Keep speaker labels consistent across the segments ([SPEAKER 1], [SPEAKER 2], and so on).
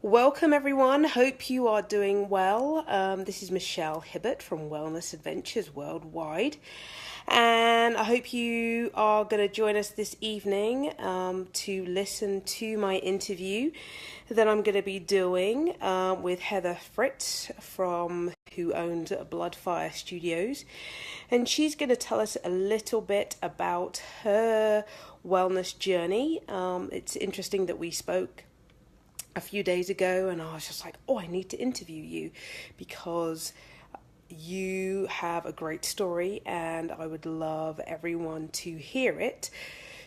[SPEAKER 1] Welcome, everyone. Hope you are doing well. This is Michelle Hibbert from Wellness Adventures Worldwide. And I hope you are going to join us this evening to listen to my interview that I'm going to be doing with Heather Fritz from who owns Bloodfire Studios. And she's going to tell us a little bit about her wellness journey. It's interesting that we spoke a few days ago and I was just like, oh, I need to interview you because you have a great story and I would love everyone to hear it.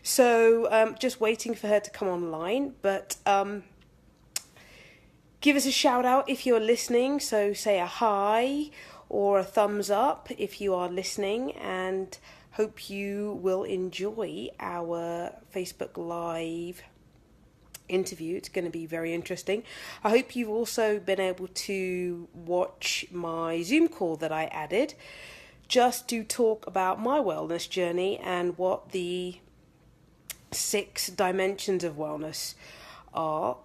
[SPEAKER 1] So just waiting for her to come online, but give us a shout out if you're listening. So say a hi or a thumbs up if you are listening, and hope you will enjoy our Facebook Live interview. It's going to be very interesting. I hope you've also been able to watch my Zoom call that I added just to talk about my wellness journey and what the 6 dimensions of wellness are.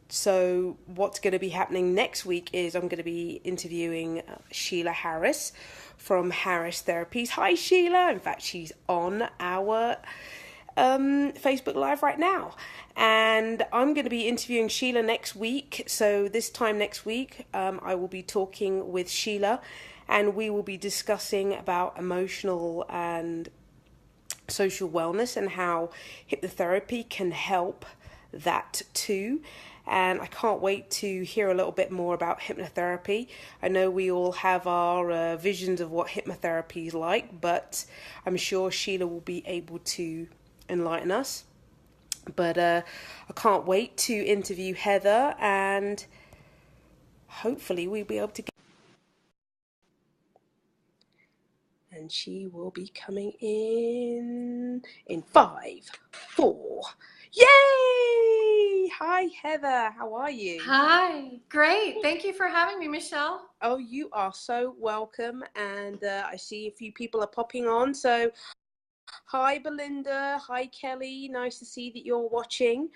[SPEAKER 1] So what's going to be happening next week is I'm going to be interviewing Sheila Harris from Harris Therapies. Hi Sheila. In fact, she's on our Facebook Live right now, and I'm going to be interviewing Sheila next week. So this time next week I will be talking with Sheila and we will be discussing about emotional and social wellness and how hypnotherapy can help that too. And I can't wait to hear a little bit more about hypnotherapy. I know we all have our visions of what hypnotherapy is like, but I'm sure Sheila will be able to enlighten us. But I can't wait to interview Heather, and hopefully we'll be able to get, and she will be coming in 5, 4. Yay! Hi Heather, how are you?
[SPEAKER 2] Hi, great. Thank you for having me, Michelle.
[SPEAKER 1] Oh, you are so welcome, and I see a few people are popping on, so hi Belinda, hi Kelly, nice to see that you're watching.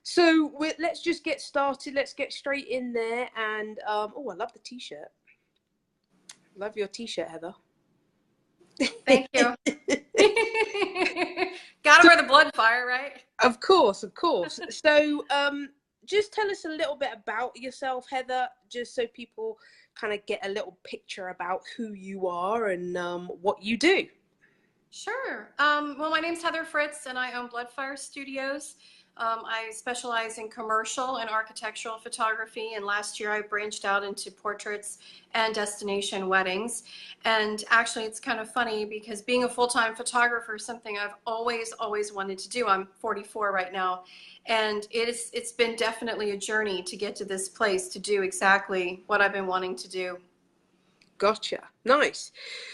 [SPEAKER 1] So let's just get started. Let's get straight in there. And oh, I love the t-shirt. Love your t-shirt, Heather.
[SPEAKER 2] Thank you. Gotta wear the blood fire, right?
[SPEAKER 1] Of course, of course. So just tell us a little bit about yourself, Heather, just so people kind of get a little picture about who you are and what you do.
[SPEAKER 2] Sure. Well, my name's Heather Fritz, and I own Bloodfire Studios. I specialize in commercial and architectural photography, and last year I branched out into portraits and destination weddings. And actually, it's kind of funny because being a full-time photographer is something I've always wanted to do. I'm 44 right now, and it's been definitely a journey to get to this place to do exactly what I've been wanting to do.
[SPEAKER 1] Gotcha. Nice.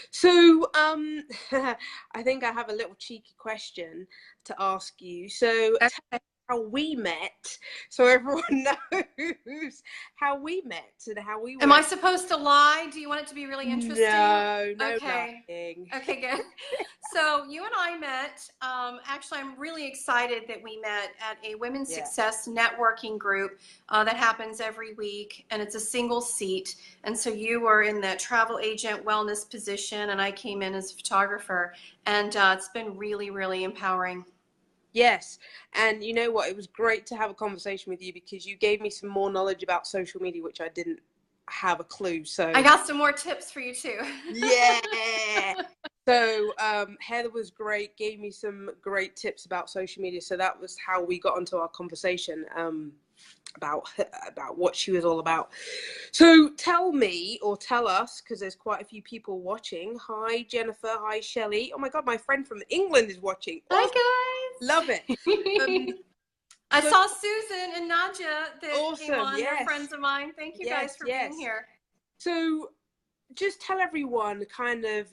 [SPEAKER 1] So, I think I have a little cheeky question to ask you. So, tell me how we met, so everyone knows how we met and how we
[SPEAKER 2] Am I
[SPEAKER 1] went.
[SPEAKER 2] supposed to lie? Do you want it to be really interesting?
[SPEAKER 1] No
[SPEAKER 2] Okay.
[SPEAKER 1] lying.
[SPEAKER 2] Okay, good. So you and I met. Actually, I'm really excited that we met at a women's
[SPEAKER 1] Yeah.
[SPEAKER 2] success networking group that happens every week, and it's a single seat. And so you were in the travel agent wellness position, and I came in as a photographer, and it's been really empowering.
[SPEAKER 1] Yes. And you know what? It was great to have a conversation with you because you gave me some more knowledge about social media, which I didn't have a clue. So
[SPEAKER 2] I got some more tips for you too.
[SPEAKER 1] yeah. So Heather was great, gave me some great tips about social media. So that was how we got into our conversation about what she was all about. So tell me, or tell us, because there's quite a few people watching. Hi Jennifer, hi Shelley. Oh my God, my friend from England is watching.
[SPEAKER 2] Hi
[SPEAKER 1] Awesome.
[SPEAKER 2] guys.
[SPEAKER 1] Love it.
[SPEAKER 2] I
[SPEAKER 1] So
[SPEAKER 2] saw Susan and Nadia that came
[SPEAKER 1] awesome.
[SPEAKER 2] on. They're
[SPEAKER 1] Yes.
[SPEAKER 2] friends of mine. Thank you guys for being here.
[SPEAKER 1] So just tell everyone kind of,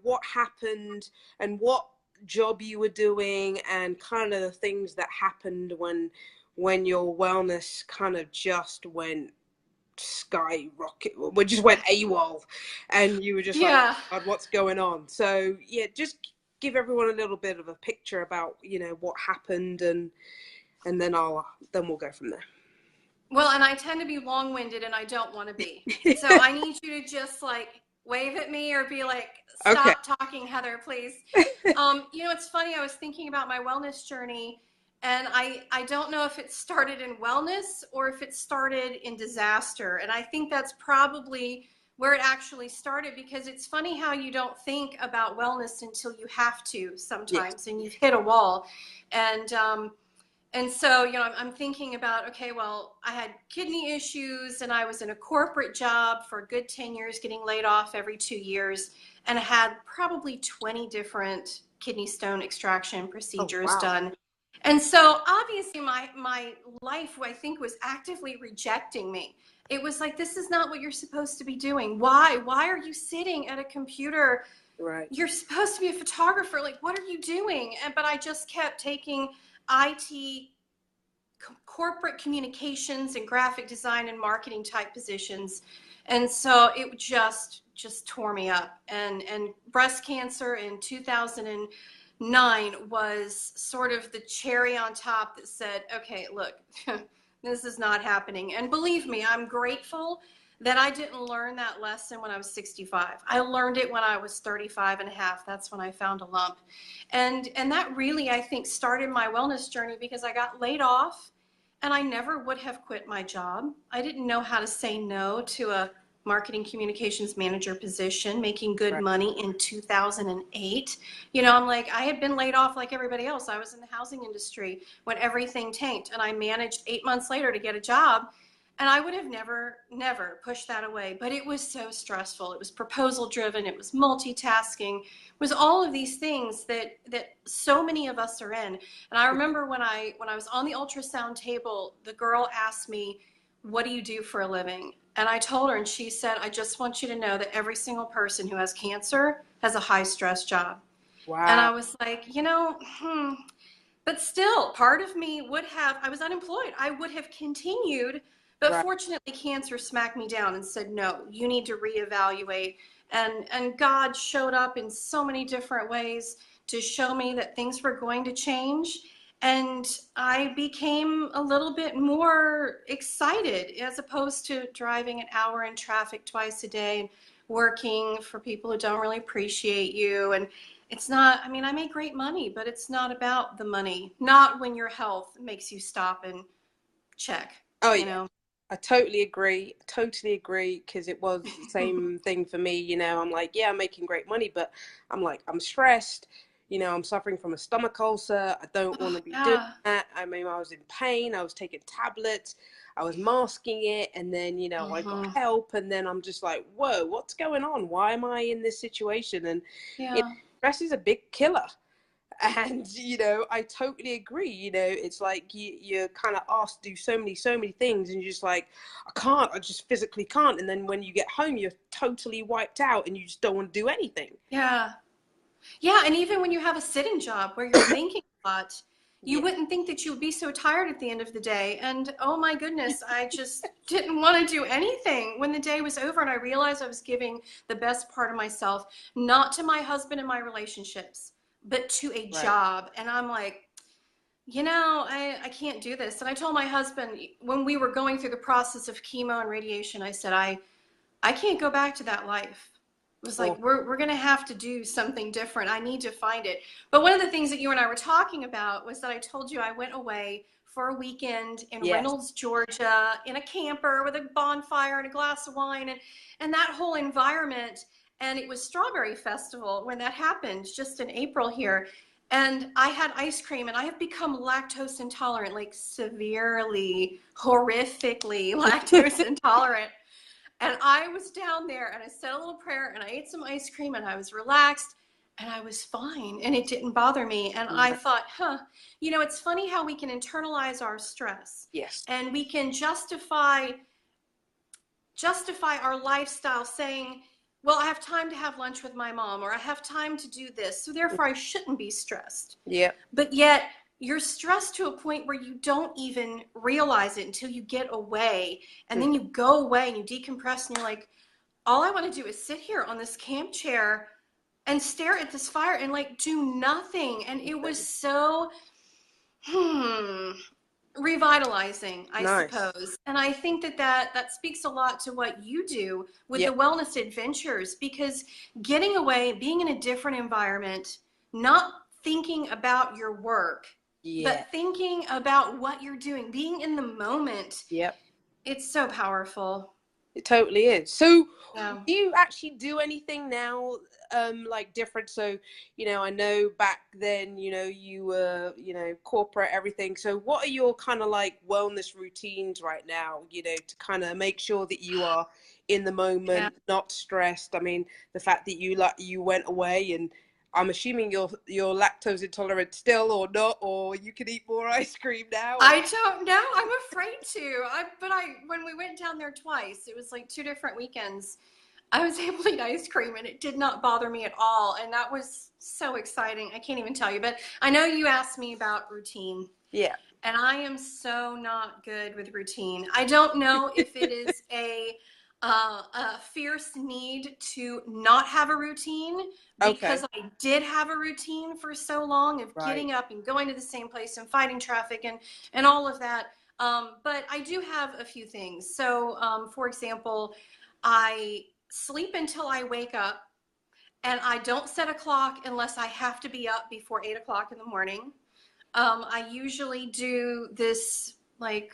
[SPEAKER 1] what happened and what job you were doing and kind of the things that happened when your wellness kind of just went skyrocket, we just went AWOL and you were just like,
[SPEAKER 2] Yeah.
[SPEAKER 1] God, what's going on? So yeah, just give everyone a little bit of a picture about, what happened and and then we'll go from there.
[SPEAKER 2] Well, and I tend to be long-winded and I don't want to be. So I need you to just like wave at me or be like,
[SPEAKER 1] Okay.
[SPEAKER 2] stop talking, Heather, please. It's funny. I was thinking about my wellness journey, and I don't know if it started in wellness or if it started in disaster. And I think that's probably where it actually started, because it's funny how you don't think about wellness until you have to
[SPEAKER 1] Yes.
[SPEAKER 2] sometimes and you've hit a wall. And so, I'm thinking about, okay, well, I had kidney issues and I was in a corporate job for a good 10 years, getting laid off every 2 years, and I had probably 20 different kidney stone extraction
[SPEAKER 1] Oh,
[SPEAKER 2] procedures
[SPEAKER 1] wow.
[SPEAKER 2] done. And so obviously my life, I think, was actively rejecting me. It was like, this is not what you're supposed to be doing. Why are you sitting at a computer?
[SPEAKER 1] Right.
[SPEAKER 2] You're supposed to be a photographer. Like, what are you doing? But I just kept taking IT, corporate communications and graphic design and marketing type positions. And so it just tore me up. And breast cancer in 2009 was sort of the cherry on top that said, okay, look, this is not happening. And believe me, I'm grateful that I didn't learn that lesson when I was 65. I learned it when I was 35 and a half. That's when I found a lump. And that really, I think, started my wellness journey, because I got laid off and I never would have quit my job. I didn't know how to say no to a marketing communications manager position, making good
[SPEAKER 1] Right.
[SPEAKER 2] money in 2008. I'm like, I had been laid off like everybody else. I was in the housing industry when everything tanked, and I managed 8 months later to get a job. And I would have never pushed that away. But it was so stressful. It was proposal driven. It was multitasking. It was all of these things that so many of us are in. And I remember when I was on the ultrasound table, the girl asked me, "What do you do for a living?" And I told her, and she said, "I just want you to know that every single person who has cancer has a high stress job." And I
[SPEAKER 1] Wow.
[SPEAKER 2] was like, but still, part of me would have, I was unemployed. I would have continued, but
[SPEAKER 1] Right.
[SPEAKER 2] fortunately, cancer smacked me down and said, no, you need to reevaluate. And God showed up in so many different ways to show me that things were going to change. And I became a little bit more excited, as opposed to driving an hour in traffic twice a day and working for people who don't really appreciate you. And it's not, I mean, I make great money, but it's not about the money. Not when your health makes you stop and check,
[SPEAKER 1] Oh,
[SPEAKER 2] you
[SPEAKER 1] yeah.
[SPEAKER 2] know?
[SPEAKER 1] I totally agree. Totally agree. Because it was the same thing for me. I'm like, yeah, I'm making great money, but I'm like, I'm stressed. I'm suffering from a stomach ulcer. I don't want
[SPEAKER 2] Oh,
[SPEAKER 1] to be doing
[SPEAKER 2] yeah.
[SPEAKER 1] that. I mean, I was in pain. I was taking tablets. I was masking it. And then, I got
[SPEAKER 2] Hmm.
[SPEAKER 1] help. And then I'm just like, whoa, what's going on? Why am I in this situation? And, you know,
[SPEAKER 2] Yeah.
[SPEAKER 1] stress is a big killer. And I totally agree. It's like you're kind of asked to do so many things, and you're just like, I just physically can't. And then when you get home, you're totally wiped out and you just don't want to do anything.
[SPEAKER 2] Yeah. Yeah. And even when you have a sitting job where you're thinking a lot, you
[SPEAKER 1] Yeah.
[SPEAKER 2] wouldn't think that you would be so tired at the end of the day. And oh my goodness, I just didn't want to do anything when the day was over. And I realized I was giving the best part of myself, not to my husband and my relationships, but to a
[SPEAKER 1] Right.
[SPEAKER 2] job. And I'm like, I can't do this. And I told my husband when we were going through the process of chemo and radiation, I said, I can't go back to that life. It was like,
[SPEAKER 1] Or
[SPEAKER 2] we're going to have to do something different. I need to find it. But one of the things that you and I were talking about was that I told you I went away for a weekend in
[SPEAKER 1] yes.
[SPEAKER 2] Reynolds, Georgia, in a camper with a bonfire and a glass of wine, and that whole environment. And it was Strawberry Festival when that happened, just in April here. And I had ice cream, and I have become lactose intolerant, like severely, horrifically lactose intolerant. And I was down there and I said a little prayer and I ate some ice cream and I was relaxed and I was fine and it didn't bother me. And I thought, it's funny how we can internalize our stress
[SPEAKER 1] Yes.
[SPEAKER 2] and we can justify our lifestyle saying, well, I have time to have lunch with my mom, or I have time to do this, so therefore I shouldn't be stressed.
[SPEAKER 1] Yeah.
[SPEAKER 2] But yet you're stressed to a point where you don't even realize it until you get away. And then you go away and you decompress and you're like, all I want to do is sit here on this camp chair and stare at this fire and like do nothing. And it was so, revitalizing, I
[SPEAKER 1] Nice.
[SPEAKER 2] suppose. And I think that speaks a lot to what you do with the
[SPEAKER 1] Yep.
[SPEAKER 2] wellness adventures, because getting away, being in a different environment, not thinking about your work,
[SPEAKER 1] Yeah.
[SPEAKER 2] but thinking about what you're doing, being in the moment,
[SPEAKER 1] Yep.
[SPEAKER 2] it's so powerful.
[SPEAKER 1] It totally is. So,
[SPEAKER 2] Yeah.
[SPEAKER 1] do you actually do anything now, like different? So, I know back then, you were, corporate, everything. So, what are your kind of like wellness routines right now, to kind of make sure that you are in the
[SPEAKER 2] Yeah.
[SPEAKER 1] moment, not stressed? I mean, the fact that you went away, and I'm assuming you're lactose intolerant still or not, or you can eat more ice cream now. Or...
[SPEAKER 2] I don't know. I'm afraid to. But when we went down there twice, it was like 2 different weekends. I was able to eat ice cream and it did not bother me at all. And that was so exciting. I can't even tell you. But I know you asked me about routine.
[SPEAKER 1] Yeah.
[SPEAKER 2] And I am so not good with routine. I don't know if it is a fierce need to not have a routine,
[SPEAKER 1] Okay.
[SPEAKER 2] because I did have a routine for so long of
[SPEAKER 1] Right.
[SPEAKER 2] getting up and going to the same place and fighting traffic and all of that. But I do have a few things. So, for example, I sleep until I wake up, and I don't set a clock unless I have to be up before 8 o'clock in the morning. I usually do this, like,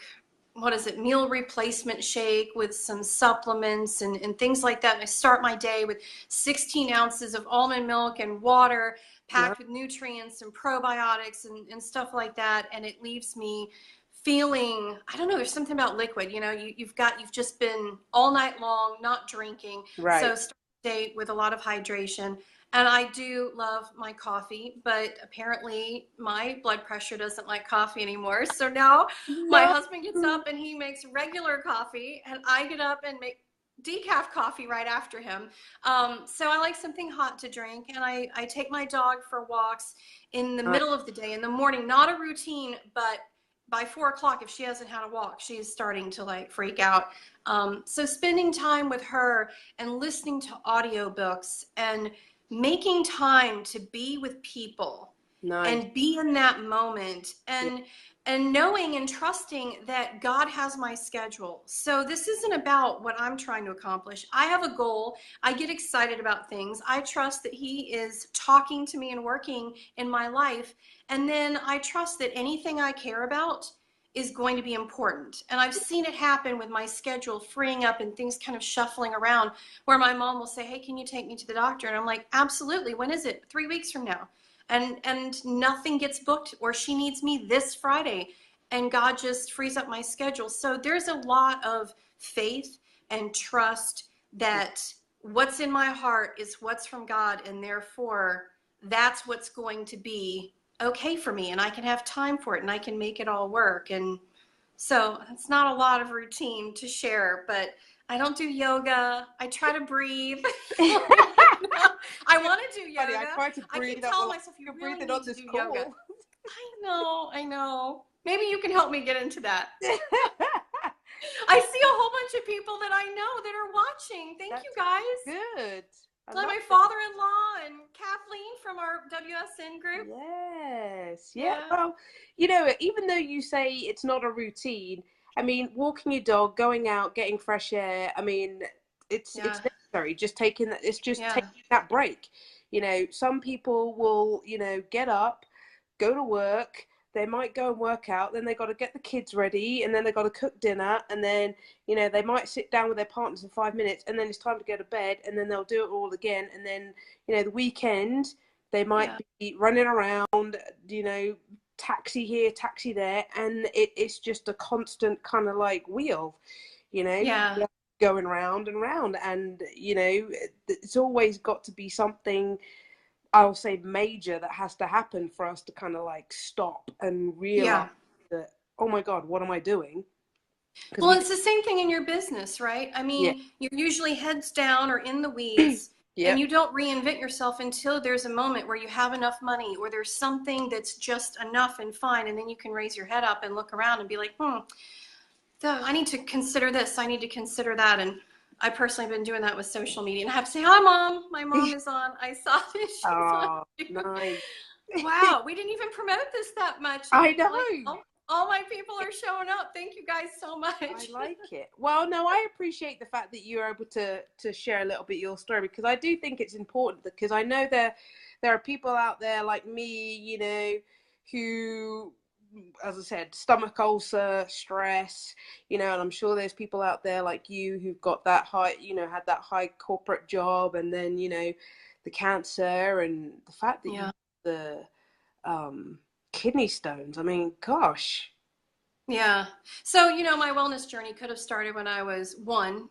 [SPEAKER 2] what is it, meal replacement shake with some supplements and things like that. And I start my day with 16 ounces of almond milk and water
[SPEAKER 1] No.
[SPEAKER 2] packed with nutrients and probiotics and stuff like that. And it leaves me feeling, I don't know, there's something about liquid, you've just been all night long not drinking.
[SPEAKER 1] Right.
[SPEAKER 2] So start the day with a lot of hydration. And I do love my coffee, but apparently my blood pressure doesn't like coffee anymore. So now my
[SPEAKER 1] No.
[SPEAKER 2] husband gets up and he makes regular coffee, and I get up and make decaf coffee right after him. So I like something hot to drink, and I take my dog for walks in the
[SPEAKER 1] Nice.
[SPEAKER 2] middle of the day, in the morning. Not a routine, but by 4 o'clock, if she hasn't had a walk, she's starting to like freak out. So spending time with her and listening to audiobooks and making time to be with people
[SPEAKER 1] Nice.
[SPEAKER 2] and be in that moment,
[SPEAKER 1] Yeah.
[SPEAKER 2] and knowing and trusting that God has my schedule. So this isn't about what I'm trying to accomplish. I have a goal. I get excited about things. I trust that he is talking to me and working in my life. And then I trust that anything I care about is going to be important. And I've seen it happen with my schedule freeing up and things kind of shuffling around, where my mom will say, "Hey, can you take me to the doctor?" And I'm like, "Absolutely. When is it?" 3 weeks from now. And nothing gets booked, or she needs me this Friday, and God just frees up my schedule. So there's a lot of faith and trust that what's in my heart is what's from God, and therefore that's what's going to be okay for me, and I can have time for it, and I can make it all work. And so it's not a lot of routine to share, but I don't do yoga. I try to breathe. I want to do
[SPEAKER 1] Funny, I
[SPEAKER 2] yoga.
[SPEAKER 1] try to
[SPEAKER 2] I keep
[SPEAKER 1] breathe. I'm
[SPEAKER 2] telling
[SPEAKER 1] like,
[SPEAKER 2] myself, you
[SPEAKER 1] you're
[SPEAKER 2] really
[SPEAKER 1] breathing
[SPEAKER 2] need
[SPEAKER 1] on
[SPEAKER 2] to
[SPEAKER 1] this
[SPEAKER 2] do yoga.
[SPEAKER 1] call.
[SPEAKER 2] I know. Maybe you can help me get into that. I see a whole bunch of people that I know that are watching. Thank you,
[SPEAKER 1] That's
[SPEAKER 2] guys.
[SPEAKER 1] good. I
[SPEAKER 2] Like
[SPEAKER 1] love
[SPEAKER 2] my
[SPEAKER 1] it.
[SPEAKER 2] father-in-law and Kathleen from our WSN group.
[SPEAKER 1] Yes. Yeah.
[SPEAKER 2] Yeah.
[SPEAKER 1] Well, even though you say it's not a routine, I mean, walking your dog, going out, getting fresh air. I mean, it's
[SPEAKER 2] Yeah.
[SPEAKER 1] necessary. Just taking that. It's just
[SPEAKER 2] Yeah.
[SPEAKER 1] taking that break. Some people will, get up, go to work. They might go and work out. Then they got to get the kids ready, and then they got to cook dinner, and then they might sit down with their partners for 5 minutes, and then it's time to go to bed, and then they'll do it all again, and then the weekend they might
[SPEAKER 2] Yeah.
[SPEAKER 1] be running around, taxi here, taxi there, and it's just a constant kind of like wheel,
[SPEAKER 2] Yeah.
[SPEAKER 1] going round and round, and it's always got to be something, I'll say, major that has to happen for us to kind of like stop and realize
[SPEAKER 2] Yeah.
[SPEAKER 1] that, oh my God, what am I doing? Because
[SPEAKER 2] Well, it's the same thing in your business, right? I
[SPEAKER 1] yeah,
[SPEAKER 2] mean, you're usually heads down or in the weeds, and
[SPEAKER 1] yep,
[SPEAKER 2] you don't reinvent yourself until there's a moment where you have enough money, or there's something that's just enough and fine, and then you can raise your head up and look around and be like, I need to consider this, I need to consider that. And I personally have been doing that with social media, and I have to say, "Hi, Mom. My mom is on. I saw that she's on
[SPEAKER 1] oh,
[SPEAKER 2] too."
[SPEAKER 1] nice.
[SPEAKER 2] Wow, we didn't even promote this that much. And
[SPEAKER 1] I
[SPEAKER 2] you're like,
[SPEAKER 1] know.
[SPEAKER 2] "Oh." All my people are showing up. Thank you guys so
[SPEAKER 1] I
[SPEAKER 2] much.
[SPEAKER 1] like it. Well, no, I appreciate the fact that you're able to share a little bit your story, because I do think it's important, because I know there are people out there like me, who, as I said, stomach ulcer, stress, and I'm sure there's people out there like you who've got that high, had that high corporate job, and then, the cancer, and the fact that you
[SPEAKER 2] Yeah.
[SPEAKER 1] the kidney stones. I mean, gosh.
[SPEAKER 2] Yeah. So, my wellness journey could have started when I was one,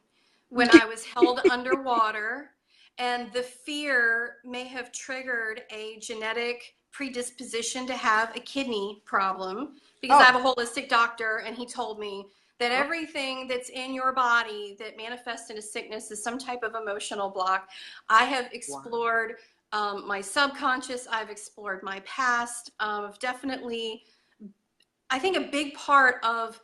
[SPEAKER 2] when I was held underwater, and the fear may have triggered a genetic predisposition to have a kidney problem, because I
[SPEAKER 1] Oh,
[SPEAKER 2] have a holistic doctor and he told me that everything that's in your body that manifests in a sickness is some type of emotional block. I have
[SPEAKER 1] wow.
[SPEAKER 2] explored my subconscious, I've explored my past, definitely. I think a big part of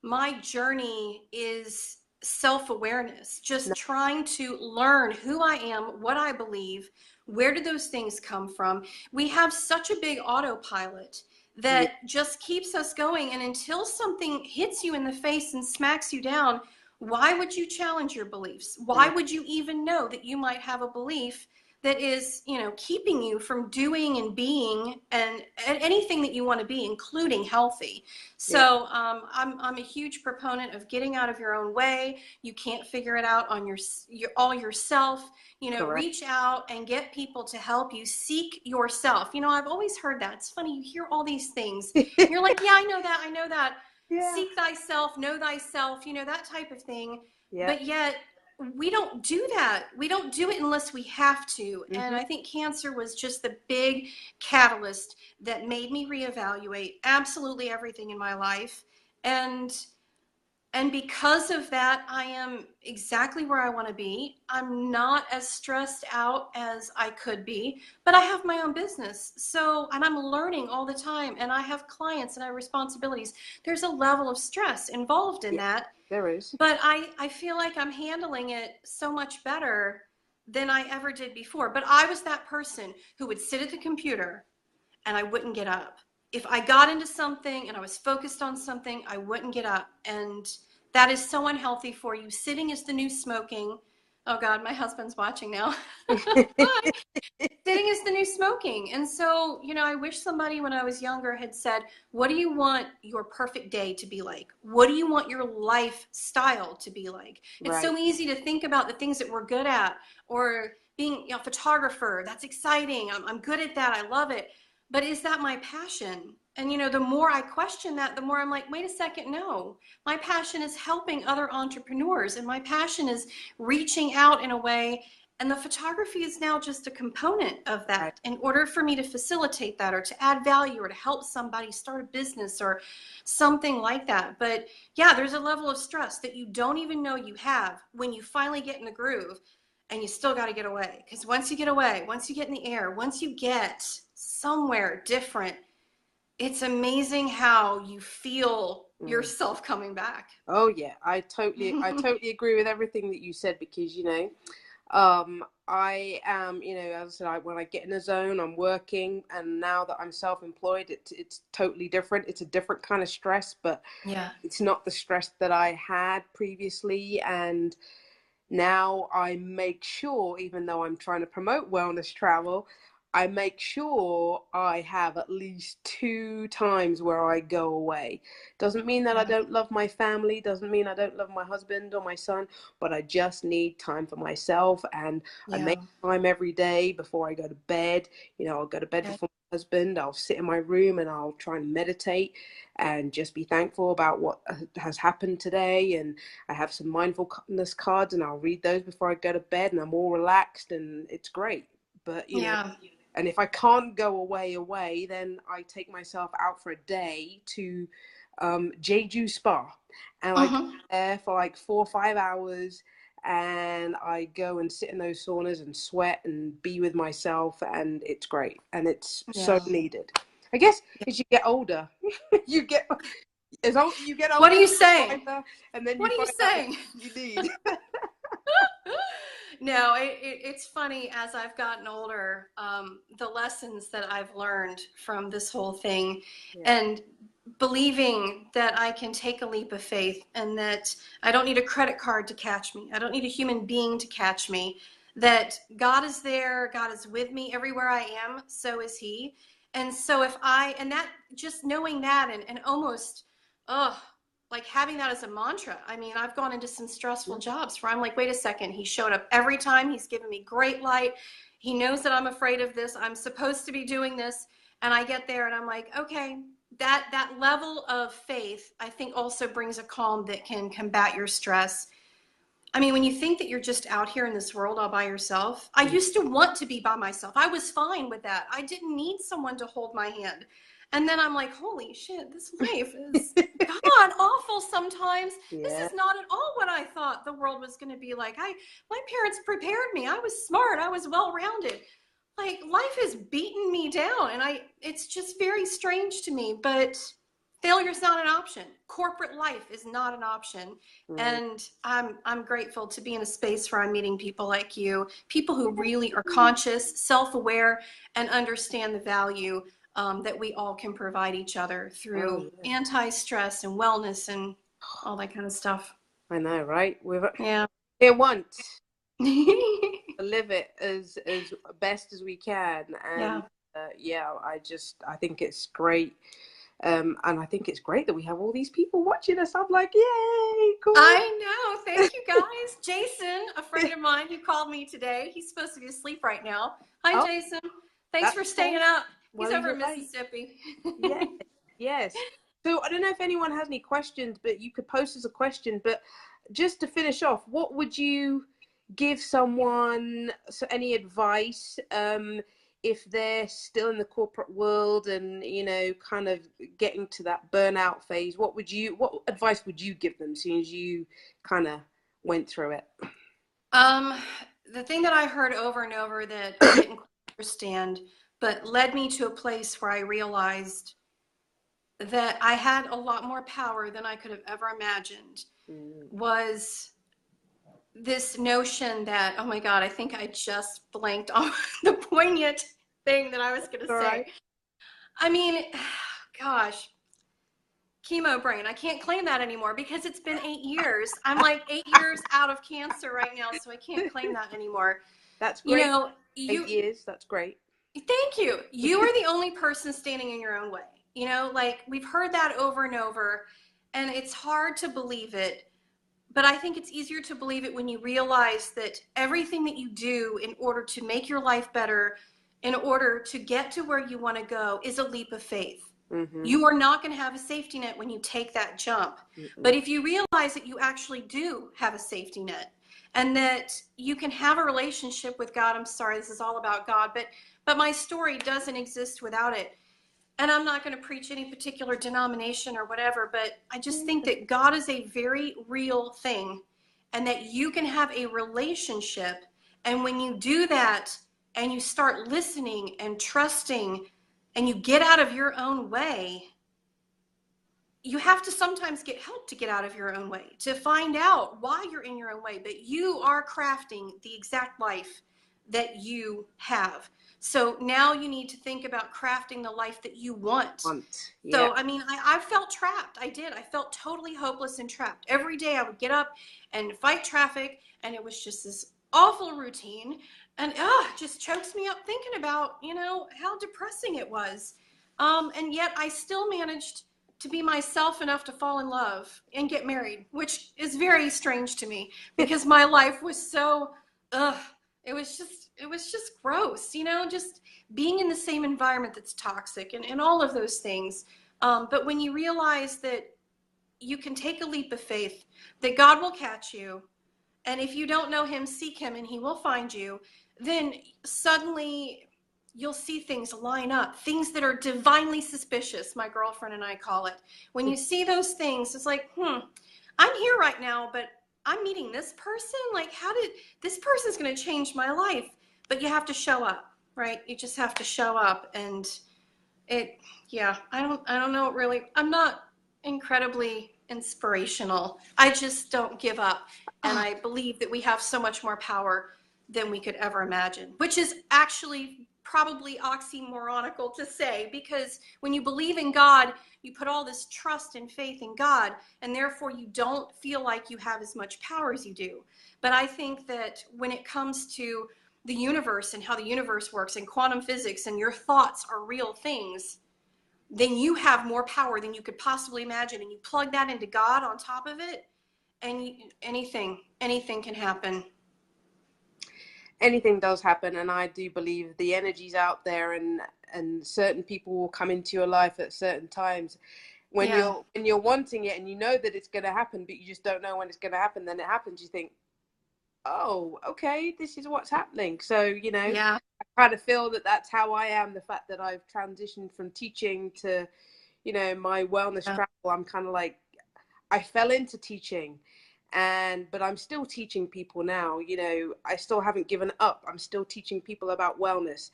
[SPEAKER 2] my journey is self-awareness,
[SPEAKER 1] No,
[SPEAKER 2] just trying to learn who I am, what I believe, where did those things come from. We have such a big autopilot
[SPEAKER 1] yeah,
[SPEAKER 2] that just keeps us going. And until something hits you in the face and smacks you down, why would you challenge your beliefs? Why
[SPEAKER 1] no,
[SPEAKER 2] would you even know that you might have a belief that is, keeping you from doing and being and anything that you want to be, including healthy?
[SPEAKER 1] yeah,
[SPEAKER 2] So I'm a huge proponent of getting out of your own way. You can't figure it out on all yourself.
[SPEAKER 1] correct.
[SPEAKER 2] Reach out and get people to help you. Seek yourself. I've always heard that. It's funny, you hear all these things. You're like, yeah, I know that. I know that.
[SPEAKER 1] Yeah,
[SPEAKER 2] Seek thyself, know thyself, that type of thing.
[SPEAKER 1] yeah.
[SPEAKER 2] But yet, we don't do that. We don't do it unless we have to. And
[SPEAKER 1] Hmm.
[SPEAKER 2] I think cancer was just the big catalyst that made me reevaluate absolutely everything in my life. And because of that, I am exactly where I want to be. I'm not as stressed out as I could be, but I have my own business. So, and I'm learning all the time, and I have clients and I have responsibilities. There's a level of stress involved in
[SPEAKER 1] Yeah,
[SPEAKER 2] that,
[SPEAKER 1] there is.
[SPEAKER 2] but I feel like I'm handling it so much better than I ever did before. But I was that person who would sit at the computer and I wouldn't get up. If I got into something and I was focused on something, I wouldn't get up. And that is so unhealthy for you. Sitting is the new smoking. Oh God, my husband's watching now. Sitting is the new smoking. And so, I wish somebody when I was younger had said, what do you want your perfect day to be like? What do you want your lifestyle to be like? It's
[SPEAKER 1] Right.
[SPEAKER 2] so easy to think about the things that we're good at, or being a photographer. That's exciting. I'm good at that. I love it. But is that my passion? And, the more I question that, the more I'm like, wait a second, no. My passion is helping other entrepreneurs, and my passion is reaching out in a way, and the photography is now just a component of
[SPEAKER 1] Right.
[SPEAKER 2] that. In order for me to facilitate that, or to add value, or to help somebody start a business or something like that. But yeah, there's a level of stress that you don't even know you have when you finally get in the groove, and you still got to get away. Because once you get away, once you get in the air, once you get somewhere different, it's amazing how you feel
[SPEAKER 1] Mm.
[SPEAKER 2] yourself coming back.
[SPEAKER 1] Oh yeah, I totally agree with everything that you said, because I am, as I said, when I get in a zone, I'm working, and now that I'm self-employed, it's totally different. It's a different kind of stress, but
[SPEAKER 2] Yeah.
[SPEAKER 1] it's not the stress that I had previously. And now I make sure, even though I'm trying to promote wellness travel, I make sure I have at least 2 times where I go away. Doesn't mean that I
[SPEAKER 2] Yeah.
[SPEAKER 1] don't love my family, doesn't mean I don't love my husband or my son, but I just need time for myself. And I
[SPEAKER 2] Yeah.
[SPEAKER 1] make time every day before I go to bed. I'll go to bed
[SPEAKER 2] Okay.
[SPEAKER 1] before my husband, I'll sit in my room and I'll try and meditate and just be thankful about what has happened today. And I have some mindfulness cards, and I'll read those before I go to bed, and I'm all relaxed, and it's great. But
[SPEAKER 2] Yeah.
[SPEAKER 1] and if I can't go away, then I take myself out for a day to Jeju Spa, and I go
[SPEAKER 2] Mm-hmm.
[SPEAKER 1] there for like 4 or 5 hours, and I go and sit in those saunas and sweat and be with myself, and it's great, and it's so
[SPEAKER 2] Yeah.
[SPEAKER 1] needed. I guess as you get older, you get you get
[SPEAKER 2] What are
[SPEAKER 1] older,
[SPEAKER 2] you saying?
[SPEAKER 1] wiser, and then you
[SPEAKER 2] What are you
[SPEAKER 1] find out what
[SPEAKER 2] saying?
[SPEAKER 1] you need.
[SPEAKER 2] No, it's funny, as I've gotten older, the lessons that I've learned from this whole thing.
[SPEAKER 1] Yeah.
[SPEAKER 2] And believing that I can take a leap of faith and that I don't need a credit card to catch me. I don't need a human being to catch me. That God is there, God is with me everywhere I am, so is He. And so and that just knowing that and almost, oh, like having that as a mantra. I mean, I've gone into some stressful jobs where I'm like, wait a second, He showed up every time. He's given me great light. He knows that I'm afraid of this. I'm supposed to be doing this. And I get there and I'm like, okay, that level of faith, I think, also brings a calm that can combat your stress. I mean, when you think that you're just out here in this world all by yourself, I used to want to be by myself. I was fine with that. I didn't need someone to hold my hand. And then I'm like, holy shit, this life is God awful sometimes. This
[SPEAKER 1] Yeah.
[SPEAKER 2] is not at all what I thought the world was going to be like. My parents prepared me. I was smart. I was well-rounded. Like life has beaten me down and it's just very strange to me, but failure is not an option. Corporate life is not an option. And I'm grateful to be in a space where I'm meeting people like you, people who really are conscious, self-aware, and understand the value that we all can provide each other
[SPEAKER 1] Oh,
[SPEAKER 2] through
[SPEAKER 1] yeah.
[SPEAKER 2] anti-stress and wellness and all that kind of stuff.
[SPEAKER 1] I know, right? We're
[SPEAKER 2] Yeah.
[SPEAKER 1] here once. Live it as best as we can, and
[SPEAKER 2] Yeah.
[SPEAKER 1] yeah, I think it's great, and I think it's great that we have all these people watching us. I'm like, yay, cool.
[SPEAKER 2] I know. Thank you, guys. Jason, a friend of mine who called me today, he's supposed to be asleep right now. Hi,
[SPEAKER 1] Oh,
[SPEAKER 2] Jason. Thanks
[SPEAKER 1] that's
[SPEAKER 2] for staying
[SPEAKER 1] cool.
[SPEAKER 2] up. He's
[SPEAKER 1] Well,
[SPEAKER 2] over
[SPEAKER 1] you're
[SPEAKER 2] in
[SPEAKER 1] right.
[SPEAKER 2] Mississippi.
[SPEAKER 1] Yes, yes. So I don't know if anyone has any questions, but you could post us a question. But just to finish off, what would you give someone, so any advice, if they're still in the corporate world and, kind of getting to that burnout phase? What advice would you give them, seeing as you kind of went through it?
[SPEAKER 2] The thing that I heard over and over that I didn't quite understand, but led me to a place where I realized that I had a lot more power than I could have ever imagined, was this notion that, oh my God, I think I just blanked on the poignant thing that I was going to
[SPEAKER 1] All
[SPEAKER 2] say.
[SPEAKER 1] right.
[SPEAKER 2] I mean, gosh, chemo brain. I can't claim that anymore because it's been 8 years. I'm like 8 years out of cancer right now, so I can't claim that anymore.
[SPEAKER 1] That's
[SPEAKER 2] You
[SPEAKER 1] great.
[SPEAKER 2] know,
[SPEAKER 1] 8 years. That's great.
[SPEAKER 2] thank you. You are the only person standing in your own way. Like we've heard that over and over, and it's hard to believe it. But I think it's easier to believe it when you realize that everything that you do in order to make your life better, in order to get to where you want to go, is a leap of faith. You are not going to have a safety net when you take that jump. But if you realize that you actually do have a safety net and that you can have a relationship with God, I'm sorry, this is all about God, but my story doesn't exist without it. And I'm not going to preach any particular denomination or whatever, but I just think that God is a very real thing and that you can have a relationship. And when you do that and you start listening and trusting and you get out of your own way, you have to sometimes get help to get out of your own way, to find out why you're in your own way, but you are crafting the exact life that you have. So now you need to think about crafting the life that you want.
[SPEAKER 1] Yeah.
[SPEAKER 2] So, I mean, I felt trapped. I did. I felt totally hopeless and trapped. Every day I would get up and fight traffic, and it was just this awful routine. And it just chokes me up thinking about, how depressing it was. And yet I still managed to be myself enough to fall in love and get married, which is very strange to me because my life was so, it was just gross, just being in the same environment that's toxic and all of those things. But when you realize that you can take a leap of faith, that God will catch you, and if you don't know Him, seek Him and He will find you, then suddenly you'll see things line up, things that are divinely suspicious, my girlfriend and I call it. When you see those things, it's like, I'm here right now, but I'm meeting this person. Like, how did this person's going to change my life? But you have to show up, right? You just have to show up. And I don't know really. I'm not incredibly inspirational. I just don't give up. And I believe that we have so much more power than we could ever imagine, which is actually probably oxymoronical to say, because when you believe in God, you put all this trust and faith in God, and therefore you don't feel like you have as much power as you do. But I think that when it comes to the universe and how the universe works and quantum physics and your thoughts are real things, then you have more power than you could possibly imagine. And you plug that into God on top of it, and anything can happen.
[SPEAKER 1] Anything does happen, and I do believe the energy's out there, and certain people will come into your life at certain times when you're wanting it, and you know that it's going to happen, but you just don't know when it's going to happen. Then it happens. You think, oh, okay, this is what's happening. So, you know, I kind of feel that that's how I am. The fact that I've transitioned from teaching to, you know, my wellness travel, I'm kind of like, I fell into teaching, but I'm still teaching people now. You know, I still haven't given up. I'm still teaching people about wellness,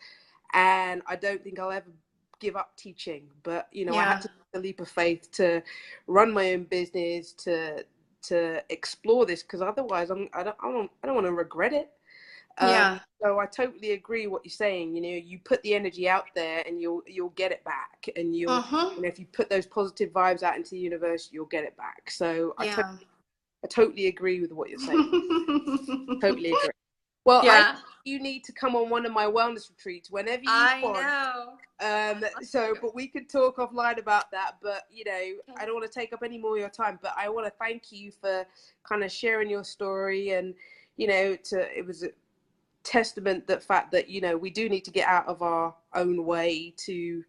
[SPEAKER 1] and I don't think I'll ever give up teaching. But, you know, I had to take the leap of faith to run my own business, to explore this, because otherwise I don't want to regret it. So I totally agree what you're saying. You know, you put the energy out there and you'll get it back, and you know, if you put those positive vibes out into the universe, you'll get it back. So I totally agree with what you're saying. Totally agree. Well, you need to come on one of my wellness retreats whenever you want.
[SPEAKER 2] I know.
[SPEAKER 1] But we could talk offline about that. But, you know, I don't want to take up any more of your time. But I want to thank you for kind of sharing your story. And, you know, it was a testament, the fact that, you know, we do need to get out of our own way to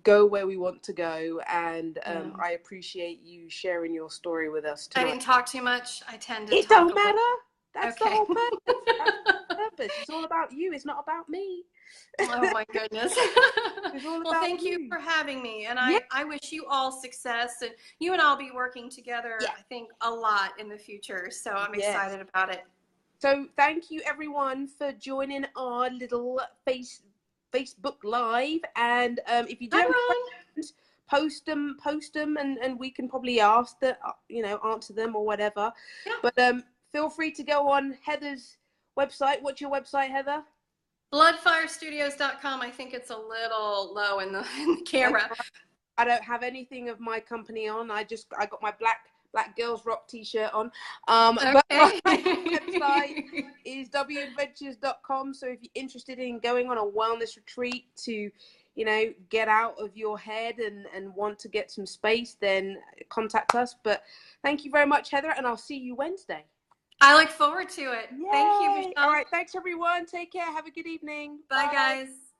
[SPEAKER 1] go where we want to go. And I appreciate you sharing your story with us tonight.
[SPEAKER 2] I didn't talk too much. I tend to
[SPEAKER 1] It
[SPEAKER 2] talk
[SPEAKER 1] don't matter. That's the whole purpose. That's the purpose. It's all about you. It's not about me.
[SPEAKER 2] Oh my goodness.
[SPEAKER 1] It's all
[SPEAKER 2] Well,
[SPEAKER 1] about
[SPEAKER 2] thank you for having me. And I wish you all success. And you and I'll be working together, I think, a lot in the future. So I'm excited about it.
[SPEAKER 1] So thank you, everyone, for joining our little Facebook Live. And if you do have questions, post them, and we can probably answer them or whatever. But feel free to go on Heather's website. What's your website, Heather?
[SPEAKER 2] Bloodfirestudios.com. I think it's a little low in the camera.
[SPEAKER 1] I don't have anything of my company on. I got my Black Girls Rock t-shirt on. But my website is wadventures.com. So if you're interested in going on a wellness retreat to, you know, get out of your head and want to get some space, then contact us. But thank you very much, Heather, and I'll see you Wednesday.
[SPEAKER 2] I look forward to it. Yay. Thank you, Michelle.
[SPEAKER 1] All right. Thanks, everyone. Take care. Have a good evening.
[SPEAKER 2] Bye, guys.